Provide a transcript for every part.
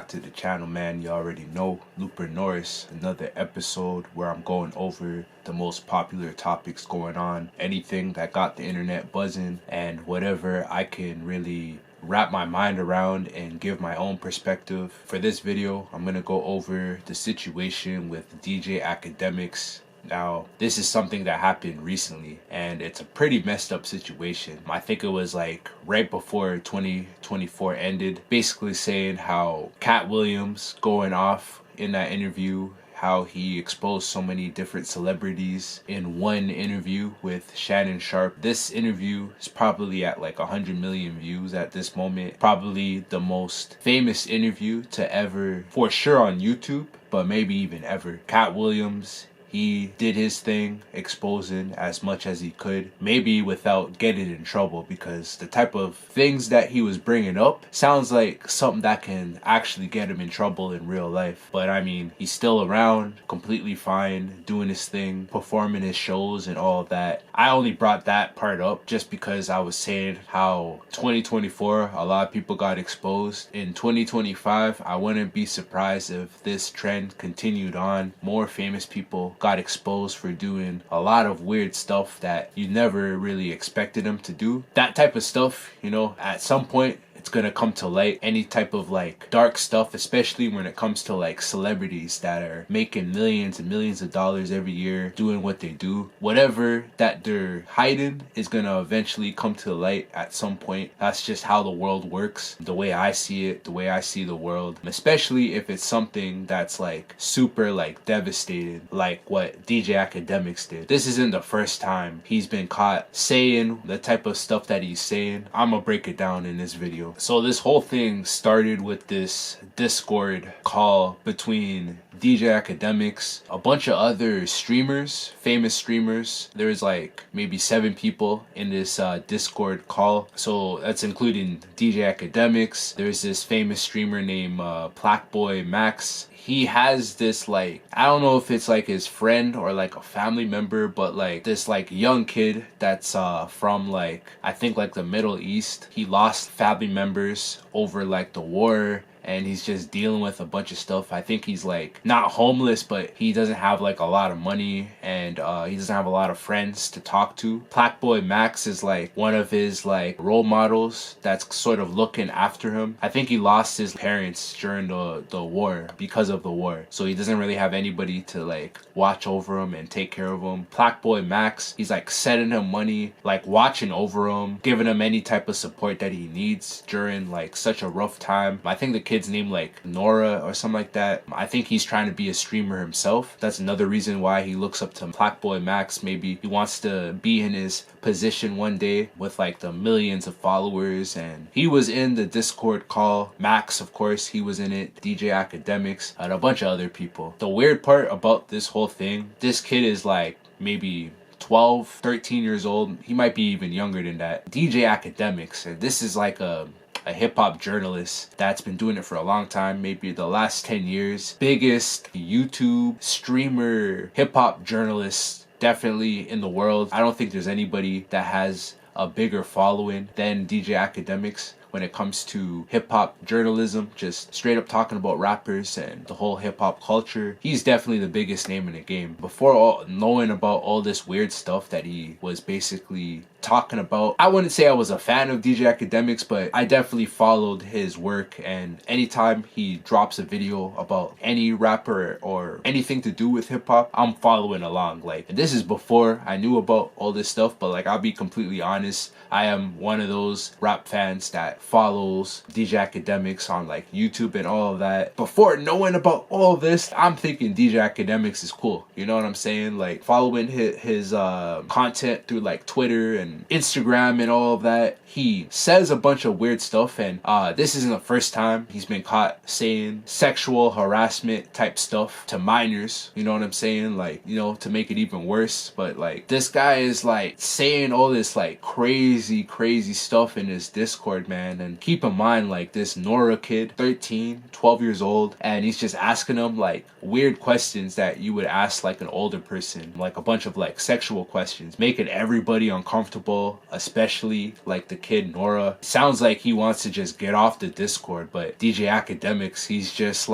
back to the channel, man. You already know, Looper Norris. Another episode where I'm going over the most popular topics going on, anything that got the internet buzzing, and whatever I can really wrap my mind around and give my own perspective. For this video, I'm gonna go over the situation with DJ Academics. Now, this is something that happened recently, and it's a pretty messed up situation. I think it was like right before 2024 ended, basically saying how Cat Williams going off in that interview, how he exposed so many different celebrities in one interview with Shannon Sharpe. This interview is probably at like 100 million views at this moment. Probably the most famous interview to ever, for sure on YouTube, but maybe even ever. Cat Williams, he did his thing, exposing as much as he could, maybe without getting in trouble, because the type of things that he was bringing up sounds like something that can actually get him in trouble in real life. But I mean, he's still around, completely fine, doing his thing, performing his shows and all of that. I only brought that part up just because I was saying how 2024, a lot of people got exposed. In 2025, I wouldn't be surprised if this trend continued on. More famous people got exposed for doing a lot of weird stuff that you never really expected them to do. That type of stuff, you know, at some point it's gonna come to light. Any type of like dark stuff, especially when it comes to like celebrities that are making millions and millions of dollars every year doing what they do, whatever that they're hiding is gonna eventually come to light at some point. That's just how the world works, the way I see it, the way I see the world, especially if it's something that's like super like devastating, like what DJ Academics did. This isn't the first time he's been caught saying the type of stuff that he's saying. I'm gonna break it down in this video. So this whole thing started with this Discord call between DJ Academics, a bunch of other streamers, famous streamers. There's like maybe 7 people in this Discord call. So that's including DJ Academics. There's this famous streamer named Blackboy Max. He has this like, I don't know if it's like his friend or like a family member, but like this like young kid that's from like, I think like the Middle East. He lost family members over like the war, and he's just dealing with a bunch of stuff. I think he's like not homeless, but he doesn't have like a lot of money, and he doesn't have a lot of friends to talk to. Blackboy Max is like one of his like role models that's sort of looking after him. I think he lost his parents during the war, because of the war, so he doesn't really have anybody to like watch over him and take care of him. Blackboy Max, he's like sending him money, like watching over him, giving him any type of support that he needs during like such a rough time. I think the kid's name like Norris or something like that. I think he's trying to be a streamer himself. That's another reason why he looks up to Blackboy Max. Maybe he wants to be in his position one day with like the millions of followers. And he was in the Discord call. Max, of course, he was in it. DJ Academics and a bunch of other people. The weird part about this whole thing, this kid is like maybe 12, 13 years old. He might be even younger than that. DJ Academics, and this is like a hip-hop journalist that's been doing it for a long time, maybe the last 10 years. Biggest YouTube streamer hip-hop journalist definitely in the world. I don't think there's anybody that has a bigger following than DJ Academics when it comes to hip-hop journalism, just straight up talking about rappers and the whole hip-hop culture. He's definitely the biggest name in the game. Before knowing about all this weird stuff that he was basically talking about, I wouldn't say I was a fan of DJ Academics, but I definitely followed his work, and anytime he drops a video about any rapper or anything to do with hip-hop, I'm following along. Like, this is before I knew about all this stuff, but like, I'll be completely honest, I am one of those rap fans that follows DJ Academics on like YouTube and all of that. Before knowing about all of this, I'm thinking DJ Academics is cool, you know what I'm saying? Like, following his content through like Twitter and Instagram and all of that. He says a bunch of weird stuff, and this isn't the first time he's been caught saying sexual harassment type stuff to minors, you know what I'm saying? Like, you know, to make it even worse. But like, this guy is like saying all this like crazy stuff in his Discord, man. And keep in mind, like, this Nora kid, 13, 12 years old, and he's just asking him like weird questions that you would ask like an older person, like a bunch of like sexual questions, making everybody uncomfortable, especially like the the kid Nora. Sounds like he wants to just get off the Discord, but DJ Academics, he's just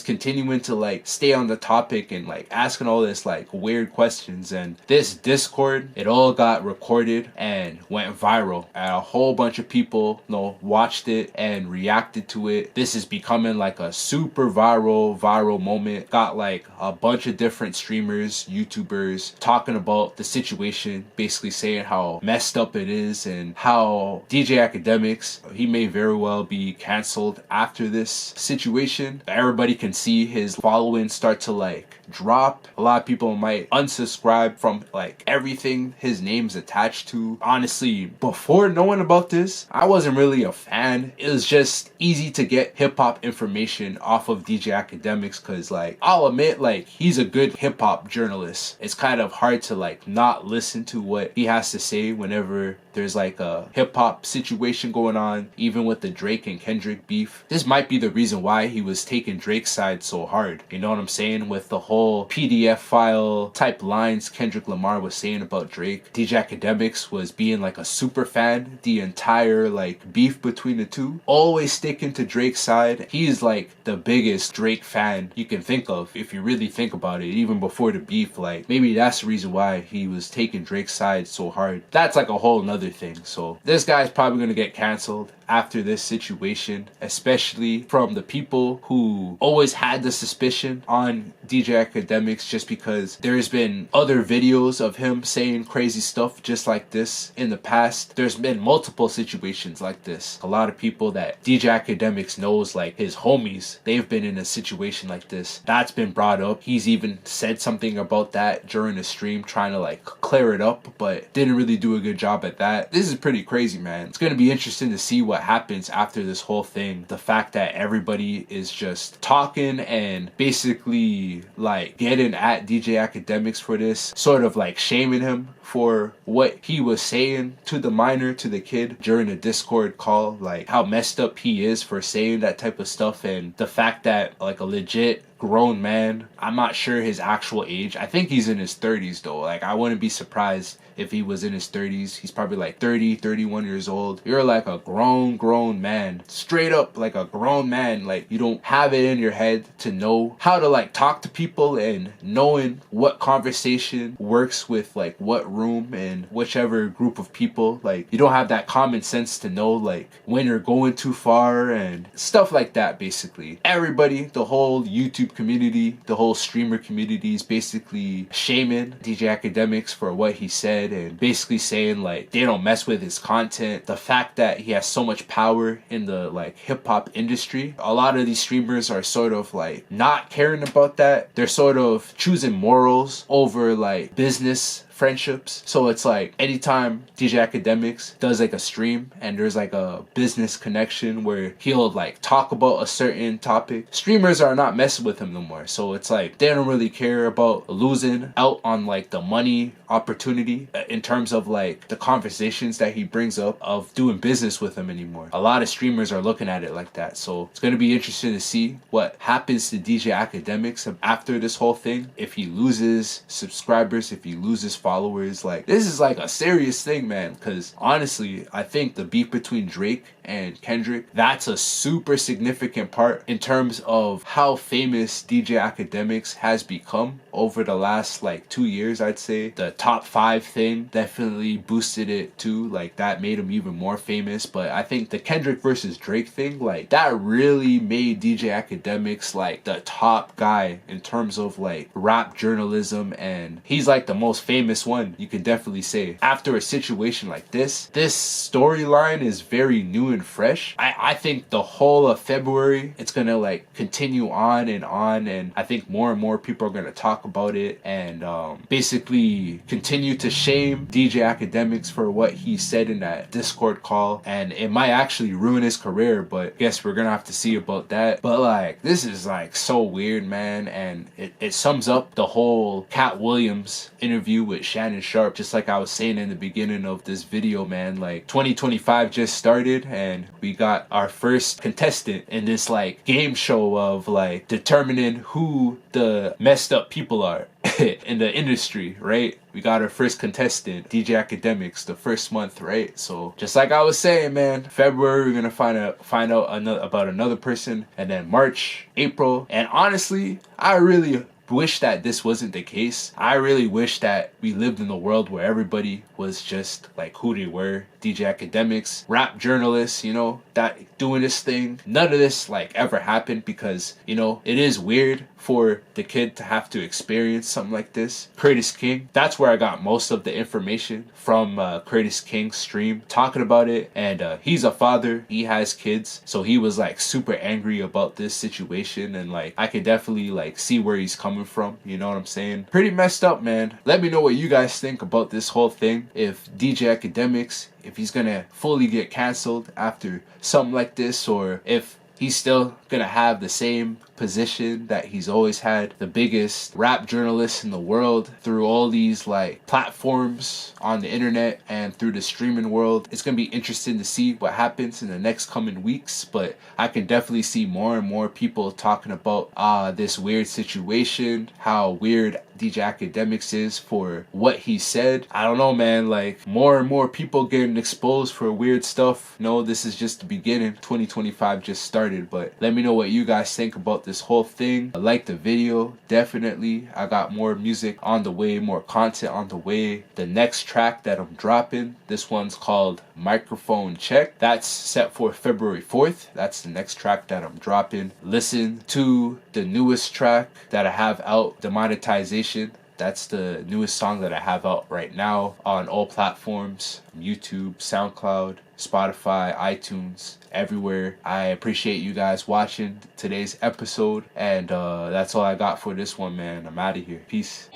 continuing to like stay on the topic and like asking all this like weird questions. And this Discord, it all got recorded and went viral, and a whole bunch of people, watched it and reacted to it. This is becoming like a super viral moment. Got like a bunch of different streamers, YouTubers talking about the situation, basically saying how messed up it is and how DJ Academics, he may very well be canceled after this situation. Everybody can see his following start to like drop. A lot of people might unsubscribe from like everything his name's attached to. Honestly, before knowing about this, I wasn't really a fan. It was just easy to get hip-hop information off of DJ Academics, because like I'll admit, like, he's a good hip-hop journalist. It's kind of hard to like not listen to what he has to say whenever there's like a hip-hop situation going on, even with the Drake and Kendrick beef. This might be the reason why he was taking Drake's side so hard, you know what I'm saying, with the whole PDF file type lines Kendrick Lamar was saying about Drake. DJ Academics was being like a super fan the entire like beef between the two, always sticking to Drake's side. He's like the biggest Drake fan you can think of if you really think about it, even before the beef. Like maybe that's the reason why he was taking Drake's side so hard. That's like a whole nother thing. So this guy's probably gonna get canceled after this situation, especially from the people who always had the suspicion on DJ Academics, just because there's been other videos of him saying crazy stuff just like this in the past. There's been multiple situations like this. A lot of people that DJ Academics knows, like his homies, they've been in a situation like this. That's been brought up. He's even said something about that during the stream, trying to like clear it up, but didn't really do a good job at that. This is pretty crazy, man. It's gonna be interesting to see what happens after this whole thing. The fact that everybody is just talking and basically like getting at DJ Academics for this, sort of like shaming him for what he was saying to the minor, to the kid during a Discord call, like how messed up he is for saying that type of stuff. And the fact that like a legit grown man, I'm not sure his actual age, I think he's in his 30s though, like I wouldn't be surprised if he was in his 30s. He's probably like 30, 31 years old. You're like a grown man, straight up like a grown man. Like you don't have it in your head to know how to like talk to people and knowing what conversation works with like what room and whichever group of people. Like you don't have that common sense to know like when you're going too far and stuff like that. Basically everybody, the whole YouTube community, the whole streamer community is basically shaming DJ Academics for what he said and basically saying like they don't mess with his content. The fact that he has so much power in the like hip-hop industry, a lot of these streamers are sort of like not caring about that. They're sort of choosing morals over like business friendships. So it's like anytime DJ Academics does like a stream and there's like a business connection where he'll like talk about a certain topic, streamers are not messing with him no more. So it's like they don't really care about losing out on like the money opportunity in terms of like the conversations that he brings up of doing business with him anymore. A lot of streamers are looking at it like that. So it's going to be interesting to see what happens to DJ Academics after this whole thing. If he loses subscribers, if he loses followers, like this is like a serious thing, man. Because honestly, I think the beef between Drake and Kendrick, that's a super significant part in terms of how famous DJ Academics has become over the last like 2 years. I'd say the top 5 thing definitely boosted it too. Like that made him even more famous. But I think the Kendrick versus Drake thing, like that really made DJ Academics like the top guy in terms of like rap journalism, and he's like the most famous one, you can definitely say. After a situation like this storyline is very new and fresh. I think the whole of February it's gonna like continue on, and I think more and more people are gonna talk about it and basically continue to shame DJ Academics for what he said in that Discord call, and it might actually ruin his career, but I guess we're gonna have to see about that. But like this is like so weird, man, and it sums up the whole Cat Williams interview with Shannon Sharpe. Just like I was saying in the beginning of this video, man, like 2025 just started and we got our first contestant in this like game show of like determining who the messed up people are. in the industry, right? We got our first contestant, DJ Academics, the first month, right? So just like I was saying, man, February we're gonna find out about another person, and then March, April, and honestly, I really wish that this wasn't the case. I really wish that we lived in a world where everybody was just like who they were. DJ Academics, rap journalists, you know, that doing this thing. None of this like ever happened because, you know, it is weird for the kid to have to experience something like this. Curtis King, that's where I got most of the information from. Curtis King's stream talking about it, and he's a father, he has kids, so he was like super angry about this situation, and like I could definitely like see where he's coming from, you know what I'm saying? Pretty messed up, man. Let me know what you guys think about this whole thing. If DJ Academics, if he's gonna fully get canceled after something like this, or if he's still gonna have the same position that he's always had, the biggest rap journalist in the world, through all these like platforms on the internet and through the streaming world. It's gonna be interesting to see what happens in the next coming weeks, but I can definitely see more and more people talking about this weird situation, how weird DJ Academics is for what he said. I don't know, man, like more and more people getting exposed for weird stuff. No, this is just the beginning. 2025 just started, but let me know what you guys think about this whole thing. Like the video, definitely. I got more music on the way, more content on the way. The next track that I'm dropping, this one's called Microphone Check. That's set for February 4th. That's the next track that I'm dropping. Listen to the newest track that I have out, Demonetization. That's the newest song that I have out right now on all platforms, YouTube, SoundCloud, Spotify, iTunes, everywhere. I appreciate you guys watching today's episode, and that's all I got for this one, man. I'm out of here. Peace.